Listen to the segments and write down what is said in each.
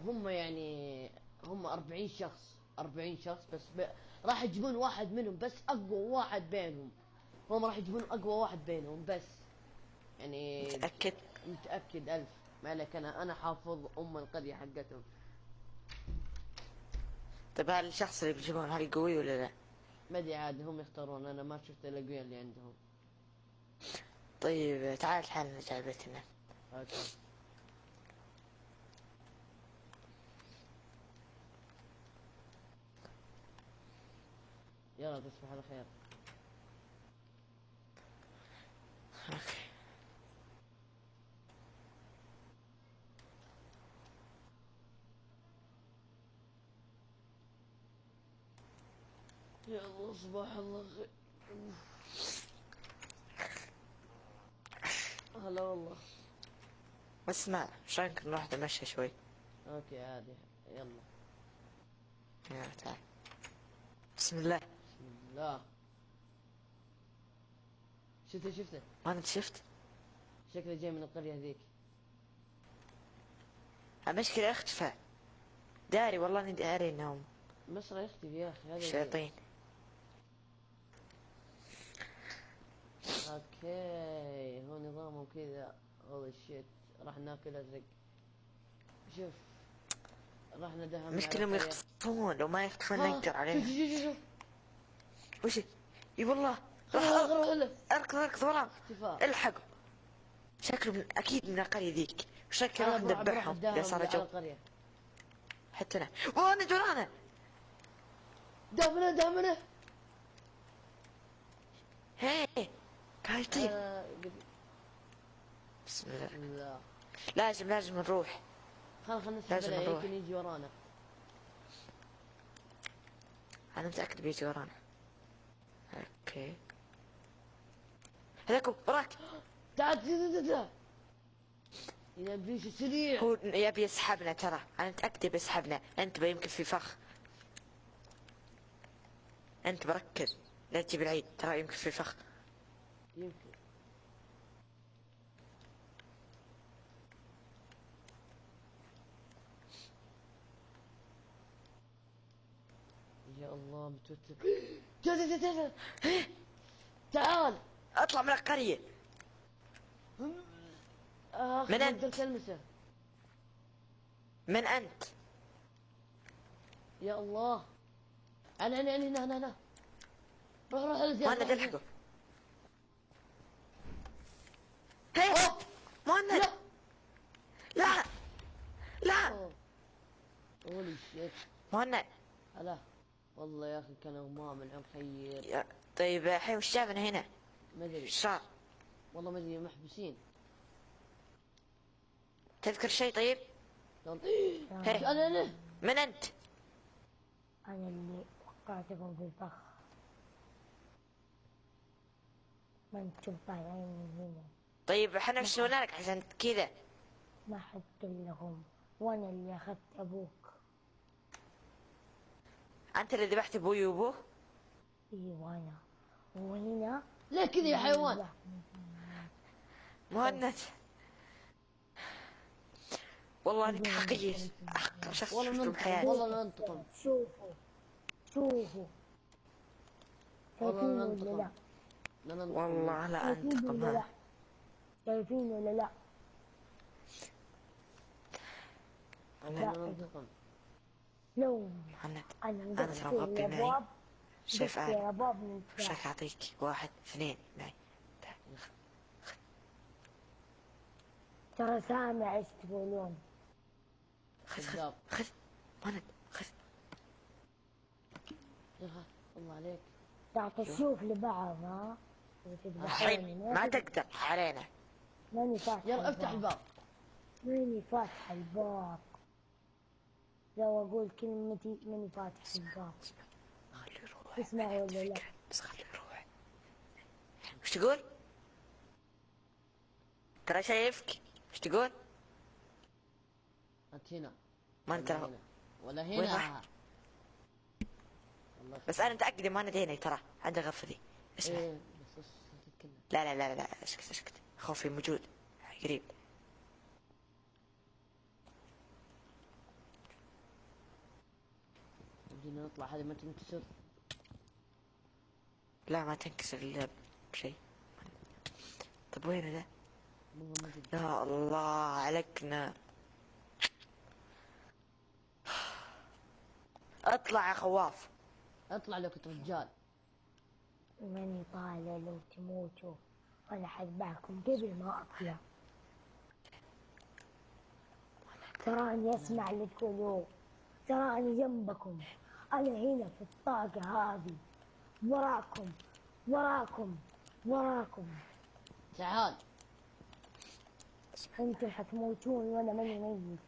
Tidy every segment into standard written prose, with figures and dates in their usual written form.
هم يعني هم 40 شخص، 40 شخص بس راح يجيبون واحد منهم بس اقوى واحد بينهم. هم راح يجيبون اقوى واحد بينهم بس يعني. متأكد؟ متأكد 1000. مالك انا حافظ القرية حقتهم. طيب هل الشخص اللي بيجيبون هل قوي ولا لا؟ ما ادري عاد هم يختارون، انا ما شفت الاقوياء اللي عندهم. طيب تعال الحين نرجع لبيتنا. اوكي. يلا تصبح على خير. اوكي. يلا صباح الله خير. هلا والله. اسمع، ايش رايك نروح نتمشى شوي؟ اوكي عادي. يلا. يلا تعال. بسم الله. بسم الله. شفته. ما انت شفت؟ شكله جاي من القرية هذيك. المشكلة اختفى. داري والله اني داري انهم مصر يختفي يا اخي، هذا شياطين. اوكي هو نظامهم كذا. هولي شيت. راح ناكل ازرق. شوف. راح ندهم على المشكلة انهم القرية. يختفون، لو ما يختفون نقدر عليهم. شوف. وش؟ اي والله. راح اركض وراهم. اختفاء. الحقوا. شكله اكيد من القرية ذيك. شكله انا راح ندبحهم اذا صار جو. القرية. حتى انا. وانا ورانا. دامنا. هي قاعد يطير. بسم الله. لازم نروح. خلنا نسحب لازم عليه نروح. يمكن يجي ورانا. انا متأكد بيجي ورانا. اوكي. هذاك وراك. تعال. يبي سريع. هو يبي يسحبنا ترى، انا متأكد بيسحبنا. انتبه يمكن في فخ. انت بركز لا تجيب العيد، ترى يمكن في فخ. يمكن. يا الله متوتر. تعال. اطلع من القرية. من أنت؟ قدرت المسه. من انت؟ يا الله. انا هنا. روح مهند الحقه. هي أوه. مهند. لا هولي شيت. مهند. هلا. والله يا اخي كان غمام العم خير. طيب الحين وش جابنا هنا؟ ما ادري. ايش صار؟ والله ما ادري محبوسين. تذكر شيء طيب؟ هي. انا من انت؟ أنا اللي وقعتكم في الفخ. ما انتم طالعين من هنا. طيب احنا ايش سوينا لك عشان كذا؟ ما حد لهم، وأنا اللي أخذت أبوك. انت اللي ذبحت ابوي وابوه؟ إيوه أنا. وهنا ليه كذا يا حيوان؟ مهند والله انك حقير، احقر شخص شفته بحياتي. والله ننتقم. شوفوا شايفين ولا لا؟ والله لا انتقم. هذا شايفين ولا لا؟ والله ننتقم. لو مهند أنا ترى مغطي معي. الأبواب شايف يا عاد باب من وشك اعطيك 1 2 معي. ترى سامع ايش تقولون. خذ مهند خذ. الله عليك. تعطي الشوف لبعض ها. الحين ما تقدر علينا. ماني فاتح يلا افتح الباب. ماني فاتح الباب. لو اقول كلمتي ماني فاتح الباب. خليه يروح. تسمع ولا لا؟ بس خليه يروح. وش تقول؟ ترى شايفك. وش تقول؟ انت هنا. ما انت هنا. ولا وين هنا. راح؟ بس انا متاكد ما انا هنا ترى عند غرفة ذي. اسمع. إيه بس تتكلم. لا اسكت خوفي موجود قريب. بدنا نطلع، هذه ما تنكسر. لا ما تنكسر الا بشيء. طب وين ذا؟ والله ما أدري. يا الله عليكنا. اطلع يا خواف. اطلع لو كنت رجال. ماني طالع لو تموتوا، أنا حذبحكم قبل ما أطلع. تراني أسمع اللي تقولوه، تراني جنبكم، أنا هنا في الطاقة هذه، وراكم وراكم وراكم. تعال. انتم حتموتون وانا ماني ميت.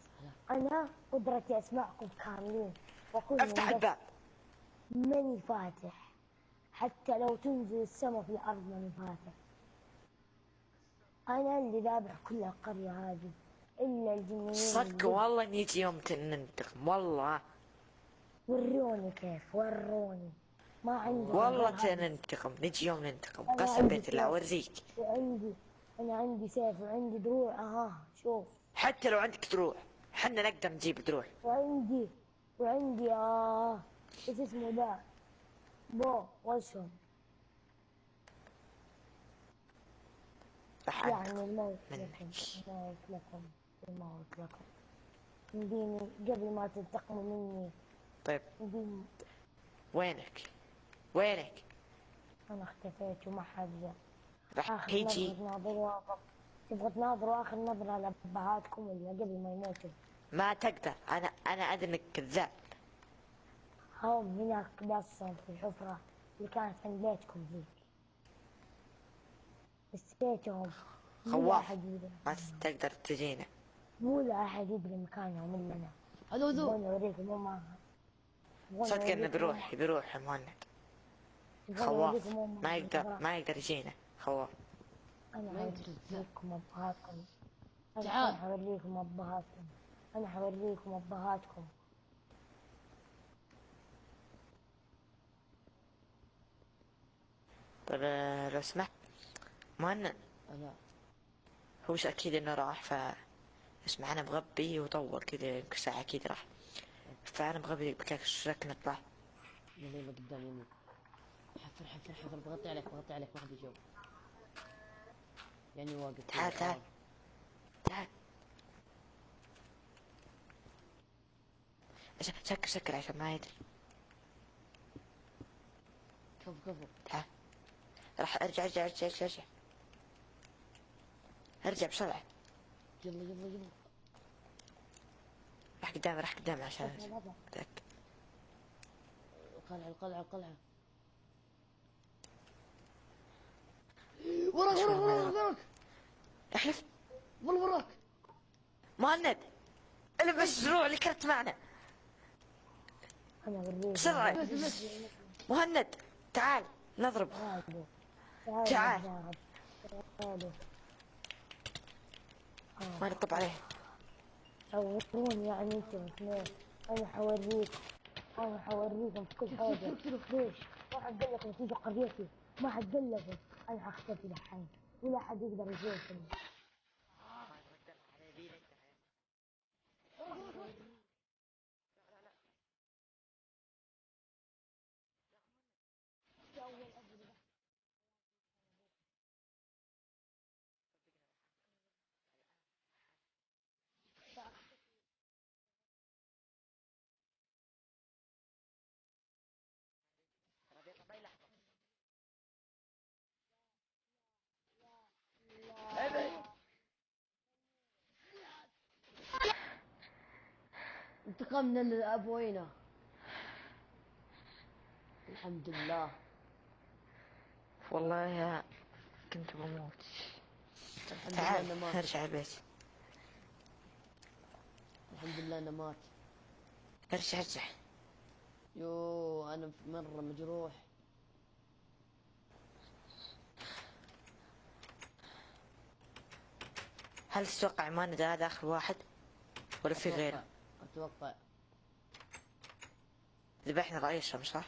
انا قدرتي اسمعكم كاملين واكون افتح من الباب. ماني فاتح، حتى لو تنزل السما في الارض ماني فاتح. انا اللي ذابح كل القرية هذه الا الجنيين صدق والله نيجي يوم ننتقم والله. وروني كيف، وروني. ما عندي والله غير هذا. ننتقم، نجي يوم ننتقم أنا قسم عندي بيت الله اوريك. انا عندي سيف وعندي دروع. شوف. حتى لو عندك دروع حنا نقدر نجيب دروع. وعندي ايش اسمه ذا، وشهم. راح يعني انتقم الموت منك. لكم، الموت لكم، الموت لكم. يمديني قبل ما تنتقموا مني. طيب يمديني. وينك؟ وينك؟ انا اختفيت وما حد جاء. راح اخر يجي. نظرة تناظروا، تبغوا تناظروا اخر نظرة لابهاتكم ولا قبل ما يموتوا؟ ما تقدر، انا ادري انك كذاب. هم هناك داسهم في الحفرة اللي كانت عند بيتكم ذيك، نسيتهم. خواف ما تقدر تجينا. ولا أحد يدري مكانهم إلا أنا. هذا ذو. تبغوني أوريكم هم؟ صدق انه بيروح مهند. خواف ما يقدر يجينا خواف. أنا حوريكم أبهاتكم. تعال. أنا حوريكم أبهاتكم. أنا حوريكم أبهاتكم. طيب لو سمحت مهند. انا هو اكيد انه راح اسمع انا مغبي وطول كذا يمكن ساعة اكيد راح. فانا مغبي بكاك ايش رايك نطلع؟ يلا قدام يمين. حفر حفر حفر، بغطي عليك بغطي عليك، ما حد يجاوب. يعني واقف. تعال تعال تعال. سكر عشان ما يدري. كفو. تعال راح ارجع ارجع بسرعة. يلا. راح قدام عشان اتأكد. القلعة. وراك. احلف. والله وراك. مهند البس الزروع اللي كانت معنا أنا أوريكم. بسرعة. مهند تعال نضرب. تعال. ما نطب عليه. صوروني يعني انتم اثنين. انا حوريكم في كل حاجة. ليش؟ ما حد قال لكم تيجوا قريتي؟ ما حد قال لكم. انا حختفي الحين ولا حد يقدر يشوفني. انتقمنا لأبوينا. الحمد لله. والله يا كنت بموت. الحمد تعال لله انه مات. ارجع البيت. الحمد لله انه مات. ارجع. يو انا مرة مجروح. هل تتوقع مهند هذا اخر واحد ولا في غيره؟ اتوقع. ذبحنا رئيسهم صح؟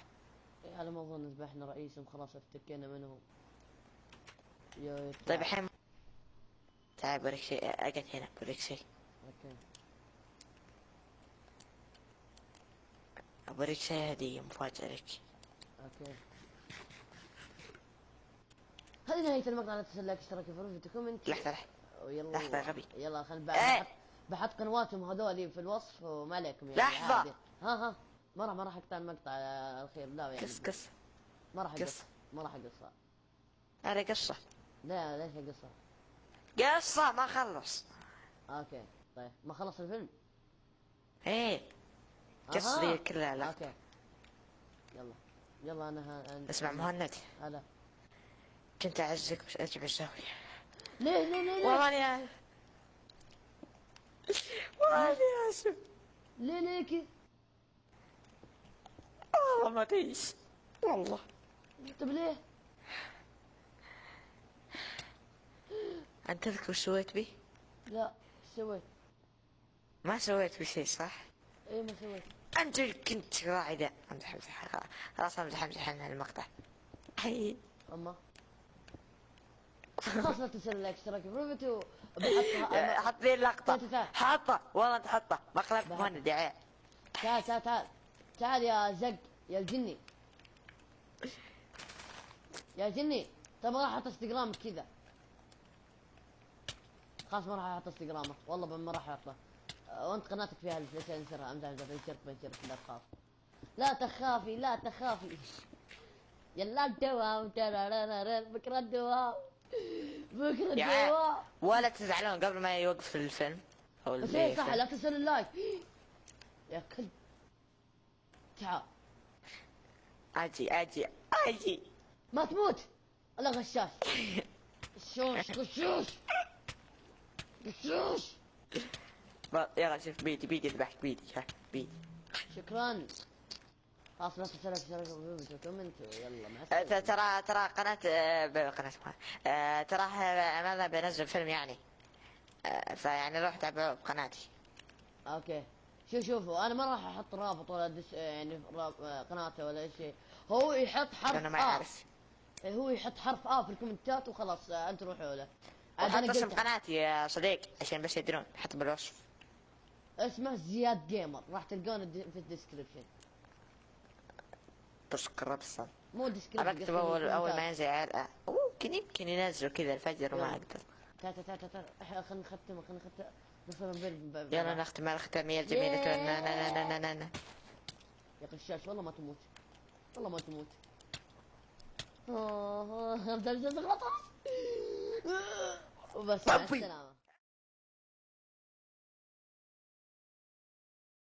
إيه، على ما اظن ذبحنا رئيسهم، خلاص افتكينا منهم. طيب الحين تعال بوريك شيء. اقعد هنا بوريك شيء. اوكي. بريك شيء هدية مفاجأة لك. اوكي. هذه نهاية المقطع. لا تنسى اللايك اشتراك في الفيديو كومنت. لحظة ويلا لحظة غبي. يلا خل إيه. بحط قنواتهم هذول في الوصف وما عليكم يعني. لحظة. عادي. ها ما راح اقطع المقطع الاخير لا يعني. قص ما راح قص. اقص. ما راح اقصها. هذا قصة. لا ليش اقصها؟ قصة ما خلص. اوكي طيب ما خلص الفيلم. ايه قصة أها. دي كلها لا. اوكي يلا انا اسمع مهند، هلا. كنت اعزك بس اجي بالزاوية. ليه والله اني والله اني اسف. ليه كذا؟ والله ما تيش والله. طيب ليه؟ انت تذكر وش سويت بي؟ لا ايش سويت؟ ما سويت بي شيء صح؟ ايه ما سويت. انت كنت راعدة. امزح خلاص امزح عن المقطع. حي اما خلاص لا تنسى اللايك اشتراك في الفيديو وبحطها. حط لي اللقطة. تعال. حطه والله انت حطه مقلب بحط. مهند يا عيال. تعال يا زق يا الجني يا جني. طب ما راح احط انستغرامك كذا. خلاص ما راح احط انستغرامك والله ما راح احطه. وانت قناتك فيها ليش انشرها؟ امزح بنشرك لا تخاف. لا تخافي يلا الدوام بكره الدوام يا عيال ولا تزعلون قبل ما يوقف الفيلم او بس ايه صح لا تنسى اللايك يا كلب. تعال اجي ما تموت. الله غشاش. غشوش. يلا شوف بيدي ذبحت بيدي شايف بيدي. شكرا. خلاص لا تنسى اشتراك في كومنت ويلا مع السلامة. ترى قناة ترى ماذا بنزل فيلم يعني. فيعني روح تابعوه بقناتي. اوكي شوفوا انا ما راح احط رابط ولا يعني قناته ولا شيء. هو يحط حرف انا ما يعرف. هو يحط حرف في الكومنتات وخلاص انتم روحوا له. وحط اسم قناتي يا صديق عشان بس يدرون حط بالوصف. اسمه زياد جيمر راح تلقونه في الديسكربشن. بس قرب الصن. مو ديسكربشن. اكتب اول ما ينزل عيال. يمكن ينزلوا كذا الفجر وما اقدر. تعال خلينا نختم يلا نختم الختامية الجميلة. يا غشاش والله ما تموت. والله ما تموت. ابدا الجزء خلاص وبس مع السلامة.